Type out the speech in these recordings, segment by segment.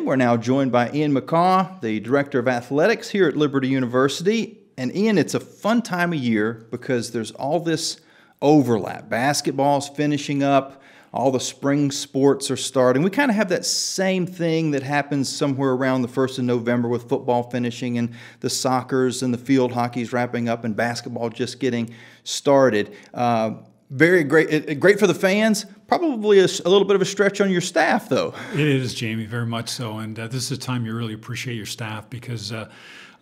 We're now joined by Ian McCaw, the Director of Athletics here at Liberty University. And Ian, it's a fun time of year because there's all this overlap. Basketball's finishing up, all the spring sports are starting. We kind of have that same thing that happens somewhere around the 1st of November with football finishing and the soccers and the field hockey's wrapping up and basketball just getting started. Very great for the fans. Probably a little bit of a stretch on your staff, though. It is, Jamie, very much so. And this is a time you really appreciate your staff because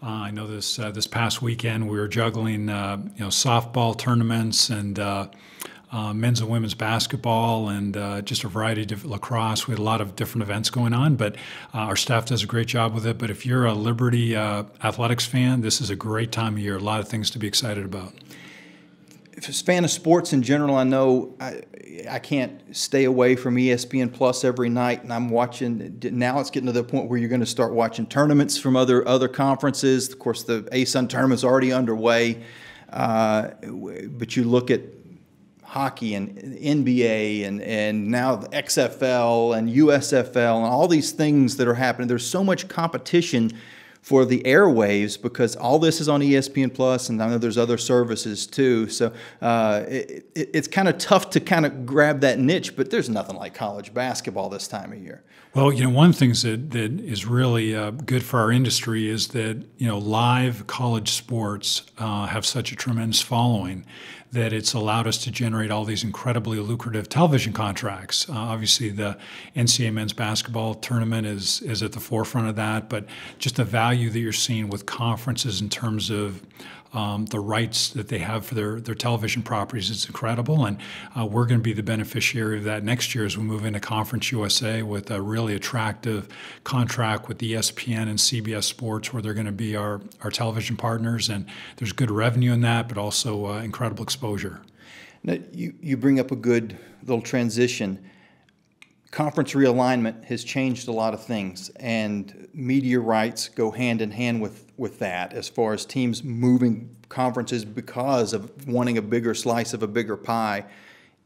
I know this past weekend we were juggling softball tournaments and men's and women's basketball and just a variety of different lacrosse. We had a lot of different events going on, but our staff does a great job with it. But if you're a Liberty athletics fan, this is a great time of year. A lot of things to be excited about. If you're a fan of sports in general, I know I can't stay away from ESPN Plus every night, and I'm watching. Now it's getting to the point where you're going to start watching tournaments from other conferences. Of course, the ASUN tournament's already underway, but you look at hockey and NBA and now the XFL and USFL and all these things that are happening. There's so much competition for the airwaves because all this is on ESPN Plus, and I know there's other services too. So it's kind of tough to kind of grab that niche, but there's nothing like college basketball this time of year. Well, one of the things that is really good for our industry is that live college sports have such a tremendous following that it's allowed us to generate all these incredibly lucrative television contracts. Obviously, the NCAA men's basketball tournament is at the forefront of that, but just the value that you're seeing with conferences in terms of the rights that they have for their television properties is incredible, and we're going to be the beneficiary of that next year as we move into Conference USA with a really attractive contract with ESPN and CBS Sports, where they're going to be our television partners, and there's good revenue in that, but also incredible exposure. Now, you bring up a good little transition. Conference realignment has changed a lot of things, and media rights go hand in hand with that as far as teams moving conferences because of wanting a bigger slice of a bigger pie.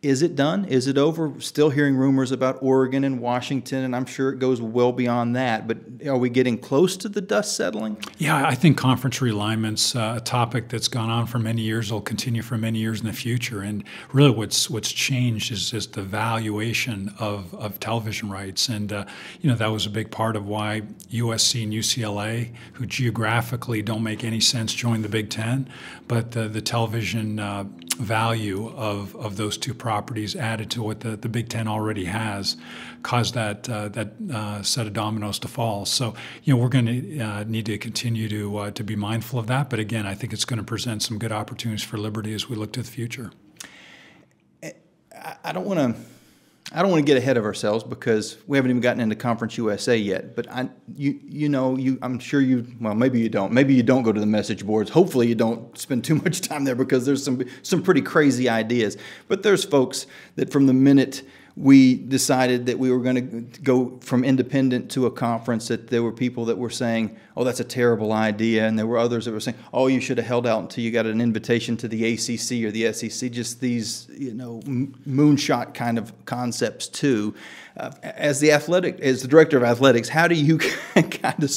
Is it done? Is it over? Still hearing rumors about Oregon and Washington, and I'm sure it goes well beyond that. But are we getting close to the dust settling? Yeah, I think conference realignment's a topic that's gone on for many years, will continue for many years in the future. And really what's changed is just the valuation of television rights. And, that was a big part of why USC and UCLA, who geographically don't make any sense, joined the Big Ten. But the television value of those two properties added to what the Big Ten already has caused that set of dominoes to fall. So we're going to need to continue to be mindful of that. But again, I think it's going to present some good opportunities for Liberty as we look to the future. I don't want to get ahead of ourselves because we haven't even gotten into Conference USA yet. But I'm sure well, maybe you don't. Maybe you don't go to the message boards. Hopefully you don't spend too much time there because there's some pretty crazy ideas. But there's folks that from the minute we decided that we were going to go from independent to a conference, that there were people that were saying, oh, that's a terrible idea. And there were others that were saying, oh, you should have held out until you got an invitation to the ACC or the SEC, just these, moonshot kind of concepts too. As the director of athletics, how do you kind of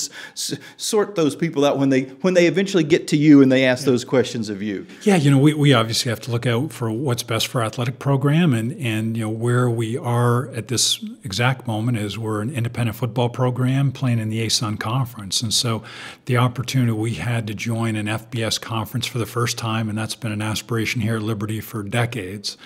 sort those people out when they eventually get to you and they ask those questions of you? Yeah, we obviously have to look out for what's best for our athletic program, and where we are at this exact moment is we're an independent football program playing in the ASUN conference, and so the opportunity we had to join an FBS conference for the first time, and that's been an aspiration here at Liberty for decades,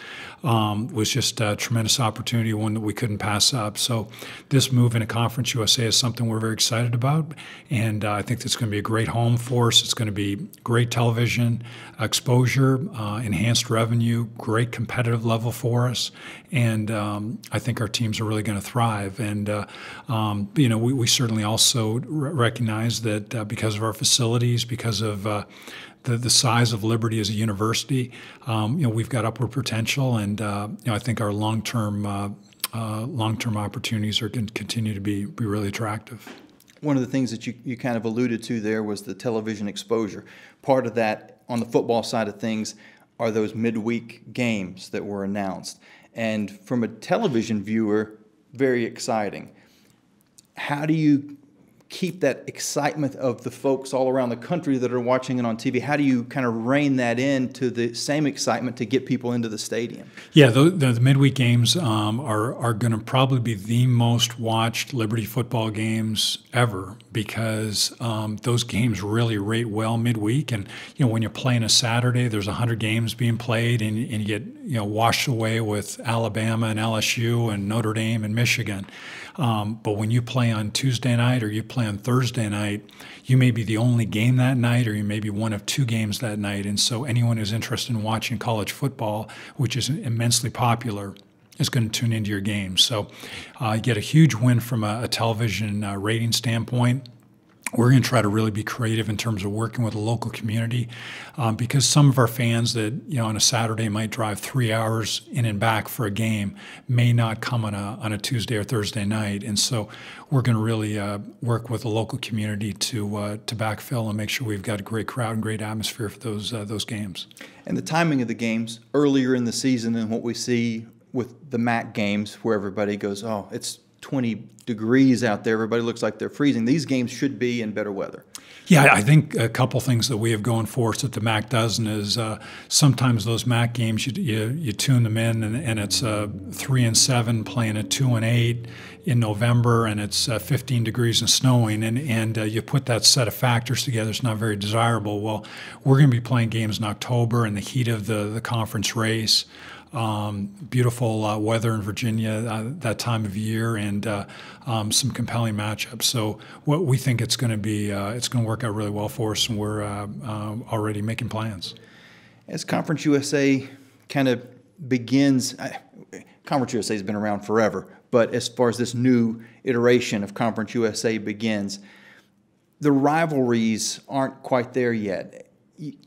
was just a tremendous opportunity, one that we couldn't pass up. So this move into Conference USA is something we're very excited about, and I think it's going to be a great home for us. It's going to be great television exposure, enhanced revenue, great competitive level for us, and I think our teams are really going to thrive. And we certainly also recognize that because of our facilities, because of the size of Liberty as a university, we've got upward potential, and I think our long-term opportunities are going to continue to be really attractive. One of the things that you kind of alluded to there was the television exposure. Part of that on the football side of things are those midweek games that were announced. And from a television viewer, very exciting. how do you keep that excitement of the folks all around the country that are watching it on TV? How do you kind of rein that in to the same excitement to get people into the stadium? Yeah, the midweek games are going to probably be the most watched Liberty football games ever, because those games really rate well midweek. And when you're playing a Saturday, there's 100 games being played, and you get washed away with Alabama and LSU and Notre Dame and Michigan. But when you play on Tuesday night or you play on Thursday night, you may be the only game that night, or you may be one of two games that night. And so anyone who's interested in watching college football, which is immensely popular, is going to tune into your game. So you get a huge win from a television rating standpoint. We're going to try to really be creative in terms of working with the local community, because some of our fans that on a Saturday might drive 3 hours in and back for a game may not come on a Tuesday or Thursday night, and so we're going to really work with the local community to backfill and make sure we've got a great crowd and great atmosphere for those games. And the timing of the games earlier in the season than what we see with the MAC games, where everybody goes, oh, it's 20 degrees out there, everybody looks like they're freezing. These games should be in better weather. Yeah, I think a couple things that we have going for us that the MAC doesn't is sometimes those MAC games you tune them in, and it's 3 and 7 playing at 2 and 8 in November, and it's 15 degrees and snowing, and you put that set of factors together, it's not very desirable. Well, we're going to be playing games in October in the heat of the conference race. Beautiful weather in Virginia that time of year, and some compelling matchups. So what we think it's going to be, it's going to work out really well for us, and we're already making plans. As Conference USA kind of begins, Conference USA has been around forever, but as far as this new iteration of Conference USA begins, the rivalries aren't quite there yet.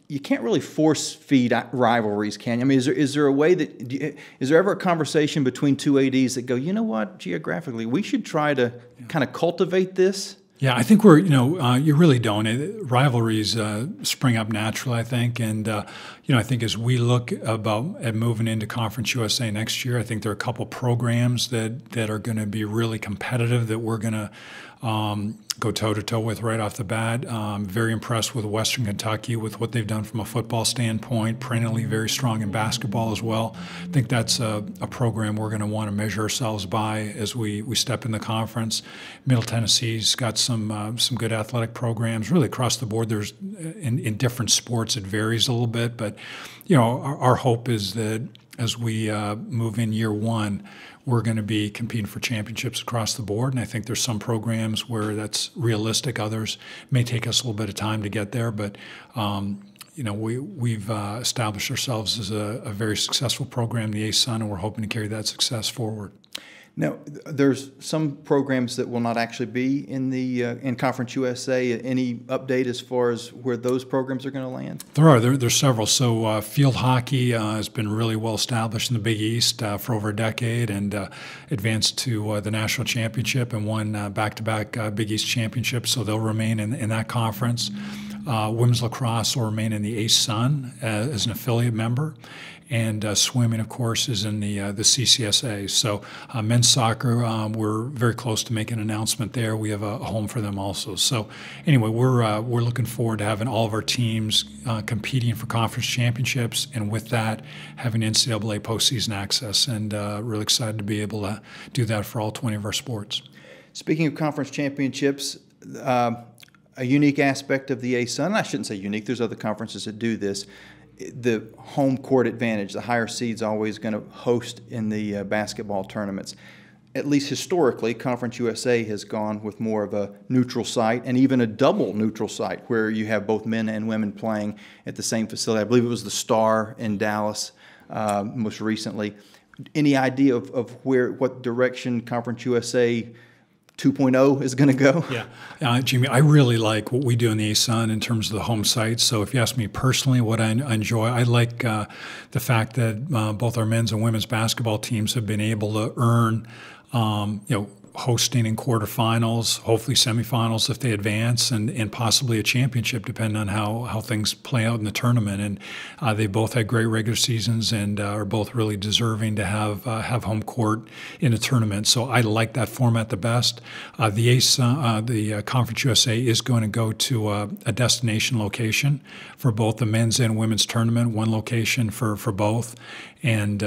You can't really force feed rivalries, can you? I mean, is there a way that is there ever a conversation between two ADs that go, you know what, geographically, we should try to kind of cultivate this? Yeah, I think we're, you really don't. Rivalries spring up naturally, I think. And, I think as we look at moving into Conference USA next year, I think there are a couple programs that are going to be really competitive that we're going to go toe-to-toe with right off the bat. Very impressed with Western Kentucky with what they've done from a football standpoint, perennially very strong in basketball as well. I think that's a program we're going to want to measure ourselves by as we step in the conference. Middle Tennessee's got some good athletic programs really across the board. There's in different sports it varies a little bit, but our hope is that as we move in year one, we're going to be competing for championships across the board. And I think there's some programs where that's realistic. Others may take us a little bit of time to get there. But, we've established ourselves as a very successful program, the ASUN, and we're hoping to carry that success forward. Now, there's some programs that will not actually be in Conference USA. Any update as far as where those programs are going to land? There are. There's several. So field hockey has been really well established in the Big East for over a decade, and advanced to the national championship and won back-to-back Big East championships. So they'll remain in that conference. Women's lacrosse will remain in the ASUN as an affiliate member. And swimming, of course, is in the CCSA. So men's soccer, we're very close to making an announcement there. We have a home for them also. So anyway, we're looking forward to having all of our teams competing for conference championships, and with that, having NCAA postseason access. And really excited to be able to do that for all 20 of our sports. Speaking of conference championships, a unique aspect of the ASUN, I shouldn't say unique, there's other conferences that do this, the home court advantage. The higher seed's always going to host in the basketball tournaments. At least historically, Conference USA has gone with more of a neutral site, and even a double neutral site where you have both men and women playing at the same facility. I believe it was the Star in Dallas most recently. Any idea of what direction Conference USA 2.0 is going to go? Yeah, Jimmy, I really like what we do in the ASUN in terms of the home sites. So if you ask me personally what I enjoy, I like the fact that both our men's and women's basketball teams have been able to earn hosting in quarterfinals, hopefully semifinals if they advance, and possibly a championship depending on how things play out in the tournament. And they both had great regular seasons and are both really deserving to have home court in a tournament. So I like that format the best. The Conference USA is going to go to a destination location for both the men's and women's tournament, one location for both. And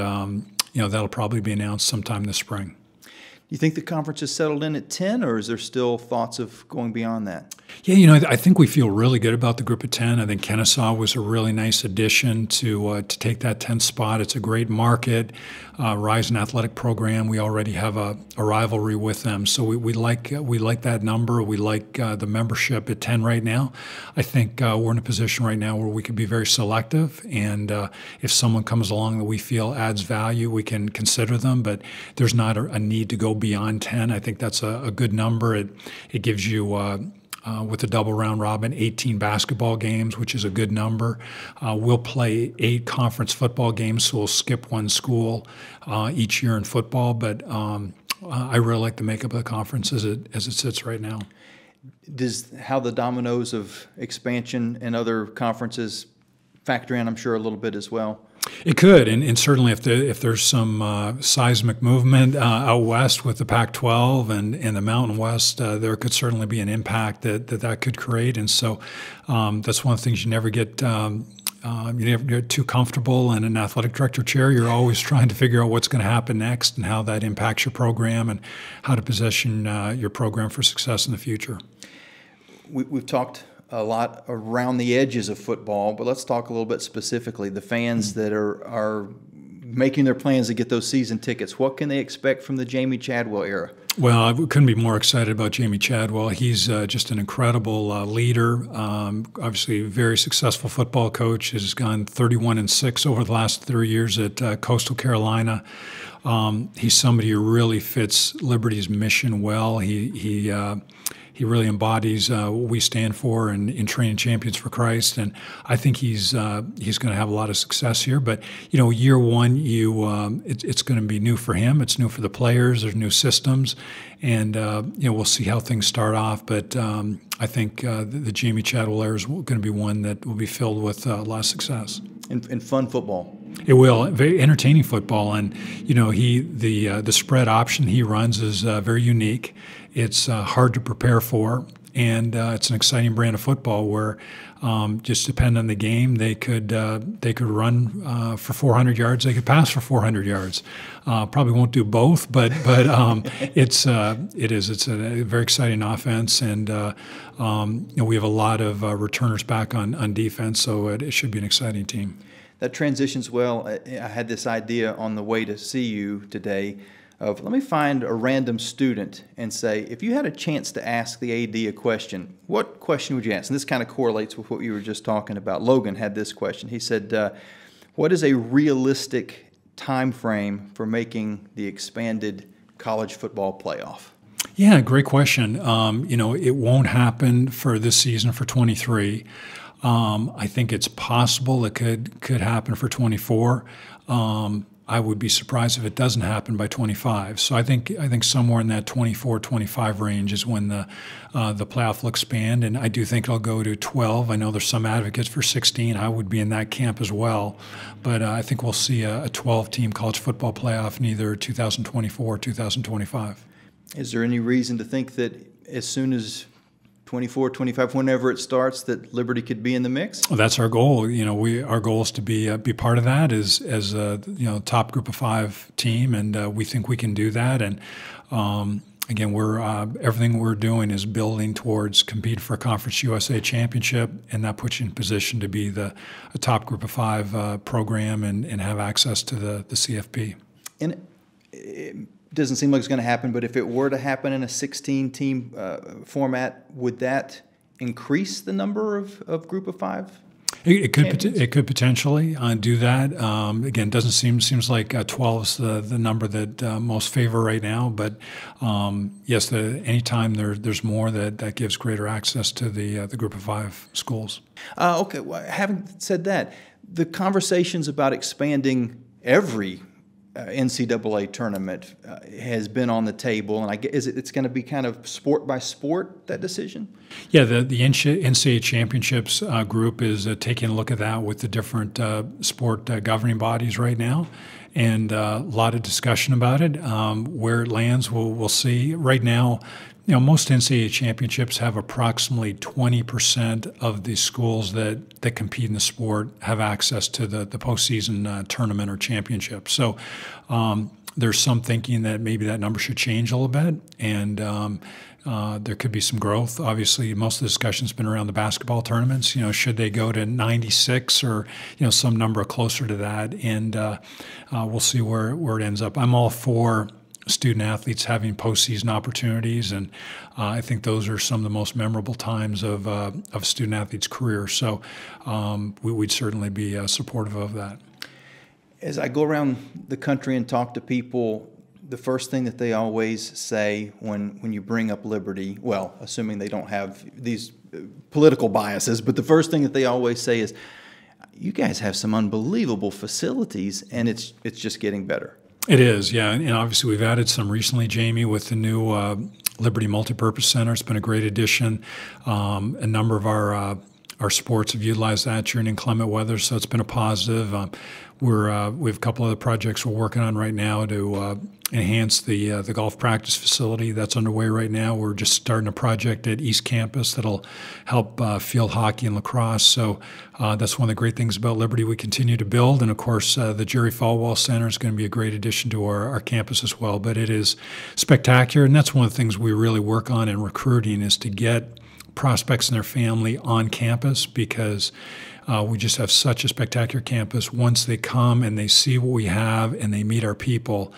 that'll probably be announced sometime this spring. Do you think the conference is settled in at 10, or is there still thoughts of going beyond that? Yeah, I think we feel really good about the group of 10. I think Kennesaw was a really nice addition to take that 10th spot. It's a great market, Rising Athletic program. We already have a rivalry with them, so we like that number. We like the membership at 10 right now. I think we're in a position right now where we could be very selective, and if someone comes along that we feel adds value, we can consider them. But there's not a need to go beyond 10. I think that's a good number. It gives you with the double round robin, 18 basketball games, which is a good number. We'll play 8 conference football games, so we'll skip one school each year in football. But I really like the makeup of the conference as it sits right now. Does how the dominoes of expansion and other conferences factor in, I'm sure, a little bit as well? It could, and certainly if there's some seismic movement out west with the Pac-12 and the Mountain West, there could certainly be an impact that could create. And so that's one of the things you never get. You never get too comfortable in an athletic director chair. You're always trying to figure out what's going to happen next and how that impacts your program and how to position your program for success in the future. We've talked a lot around the edges of football, but let's talk a little bit specifically. The fans that are making their plans to get those season tickets, what can they expect from the Jamie Chadwell era? Well, I couldn't be more excited about Jamie Chadwell. He's just an incredible leader. Obviously, a very successful football coach. Has gone 31-6 over the last 3 years at Coastal Carolina. He's somebody who really fits Liberty's mission well. He really embodies what we stand for in training champions for Christ, and I think he's going to have a lot of success here. But year one, it's going to be new for him. It's new for the players. There's new systems, and we'll see how things start off. But I think the Jamie Chadwell era is going to be one that will be filled with a lot of success and fun football. It will, very entertaining football, and the spread option he runs is very unique. It's hard to prepare for, and it's an exciting brand of football where just depending on the game, they could run for 400 yards, they could pass for 400 yards. Probably won't do both, but it's a very exciting offense, and we have a lot of returners back on defense, so it should be an exciting team. That transitions well. I had this idea on the way to see you today of, let me find a random student and say, if you had a chance to ask the AD a question, what question would you ask? And this kind of correlates with what you were just talking about. Logan had this question. He said, what is a realistic time frame for making the expanded college football playoff? Yeah, great question. It won't happen for this season for 23. I think it's possible it could happen for 24. I would be surprised if it doesn't happen by 25. So I think somewhere in that 24-25 range is when the playoff will expand, and I do think it'll go to 12. I know there's some advocates for 16. I would be in that camp as well, but I think we'll see a 12-team college football playoff in either 2024 or 2025. Is there any reason to think that as soon as 24, 25, whenever it starts, that Liberty could be in the mix? Well, that's our goal. Our goal is to be part of that as a top group of 5 team, and we think we can do that. And again, everything we're doing is building towards compete for a Conference USA championship, and that puts you in position to be a top group of 5 program and have access to the CFP. And it doesn't seem like it's going to happen, but if it were to happen in a 16-team format, would that increase the number of group of 5? It could potentially do that. Again, seems like 12's the number that most favor right now. But yes, anytime there's more, that gives greater access to the group of 5 schools. Okay. Well, having said that, the conversations about expanding every NCAA tournament has been on the table, and it's going to be kind of sport by sport, that decision? Yeah, the NCAA championships group is taking a look at that with the different sport governing bodies right now, and a lot of discussion about it. Where it lands, we'll see. Right now, most NCAA championships have approximately 20% of the schools that compete in the sport have access to the postseason tournament or championship. So there's some thinking that maybe that number should change a little bit, and there could be some growth. Obviously, most of the discussion's been around the basketball tournaments. Should they go to 96 or some number closer to that? And we'll see where it ends up. I'm all for student athletes having postseason opportunities, and I think those are some of the most memorable times of a student athlete's career. So we'd certainly be supportive of that. As I go around the country and talk to people, the first thing that they always say when you bring up liberty, well, assuming they don't have these political biases, but the first thing that they always say is, you guys have some unbelievable facilities, and it's just getting better. It is, yeah, and obviously we've added some recently, Jamie, with the new Liberty Multipurpose Center. It's been a great addition. A number of our sports have utilized that during inclement weather, so it's been a positive. We have a couple other projects we're working on right now to enhance the golf practice facility. That's underway right now. We're just starting a project at East Campus that'll help field hockey and lacrosse. So that's one of the great things about Liberty we continue to build. And, of course, the Jerry Falwell Center is going to be a great addition to our campus as well. But it is spectacular, and that's one of the things we really work on in recruiting is to get prospects and their family on campus, because we just have such a spectacular campus. Once they come and they see what we have and they meet our people,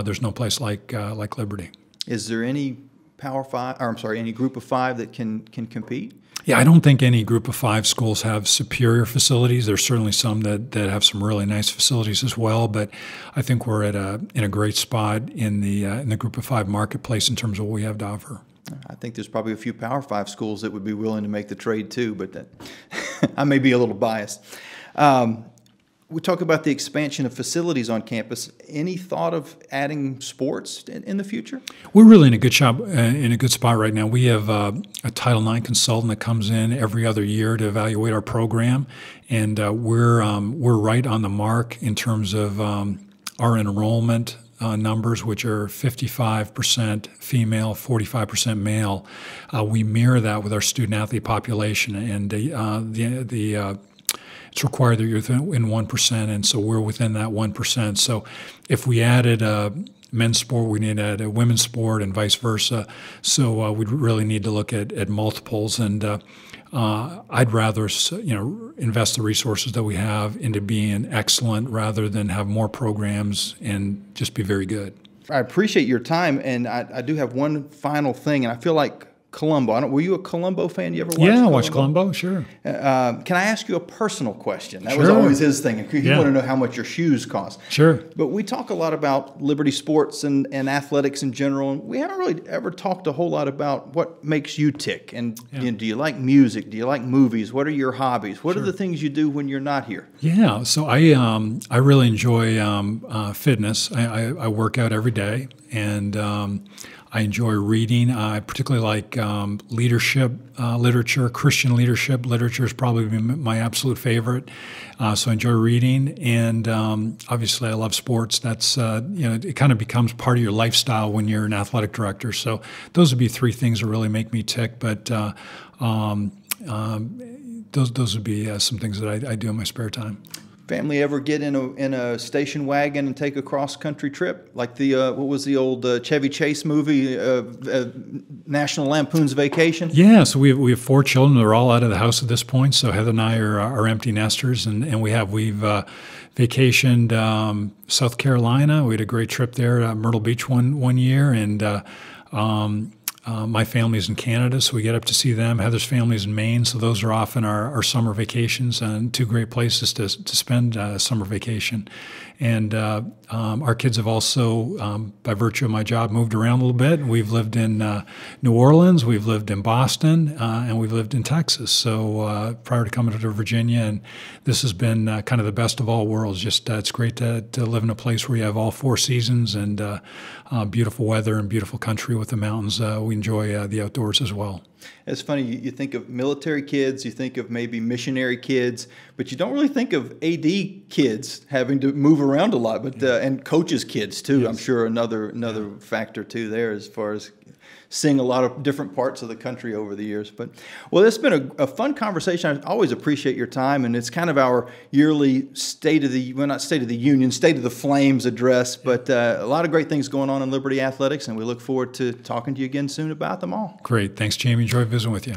there's no place like Liberty. Is there any any group of five that can compete? Yeah, I don't think any group of five schools have superior facilities. There's certainly some that have some really nice facilities as well, but I think we're in a great spot in the group of five marketplace in terms of what we have to offer. I think there's probably a few Power 5 schools that would be willing to make the trade too, but I may be a little biased. We talk about the expansion of facilities on campus. Any thought of adding sports in the future? We're really in a good spot right now. We have a Title IX consultant that comes in every other year to evaluate our program, and we're right on the mark in terms of our enrollment numbers, which are 55% female, 45% male. We mirror that with our student athlete population, and it's required that you're in 1%, and so we're within that 1%. So if we added men's sport, we need to add a women's sport and vice versa. So we'd really need to look at multiples, and I'd rather invest the resources that we have into being excellent rather than have more programs and just be very good. I appreciate your time, and I do have one final thing, and I feel like Columbo. Were you a Columbo fan? You ever watch Columbo? Yeah, I watched Columbo, sure. Can I ask you a personal question? That Sure. was always his thing. He wanted to know how much your shoes cost. Sure. But we talk a lot about Liberty sports and athletics in general, and we haven't really ever talked a whole lot about what makes you tick. And do you like music? Do you like movies? What are your hobbies? What are the things you do when you're not here? Yeah, so I really enjoy fitness. I work out every day, and I enjoy reading. I particularly like leadership literature. Christian leadership literature is probably my absolute favorite. So I enjoy reading, and obviously I love sports. That's it kind of becomes part of your lifestyle when you're an athletic director. So those would be three things that really make me tick. But those would be some things that I do in my spare time. Family ever get in a station wagon and take a cross-country trip? Like the, what was the old Chevy Chase movie, National Lampoon's Vacation? Yeah, so we have 4 children. They're all out of the house at this point, so Heather and I are empty nesters, and we've vacationed South Carolina. We had a great trip there, Myrtle Beach one year, and My family's in Canada, so we get up to see them. Heather's family's in Maine, so those are often our summer vacations, and two great places to spend summer vacation. And our kids have also, by virtue of my job, moved around a little bit. We've lived in New Orleans, we've lived in Boston, and we've lived in Texas. So prior to coming to Virginia, and this has been kind of the best of all worlds. Just it's great to live in a place where you have all four seasons and beautiful weather and beautiful country with the mountains. We enjoy the outdoors as well. It's funny, you think of military kids, you think of maybe missionary kids, but you don't really think of AD kids having to move around a lot, but and coaches' kids too. Yes. I'm sure another factor too there as far as seeing a lot of different parts of the country over the years. But, well, it's been a fun conversation. I always appreciate your time, and it's kind of our yearly State of the Union, State of the Flames address, but a lot of great things going on in Liberty Athletics, and we look forward to talking to you again soon about them all. Great. Thanks, Jamie. Enjoy visiting with you.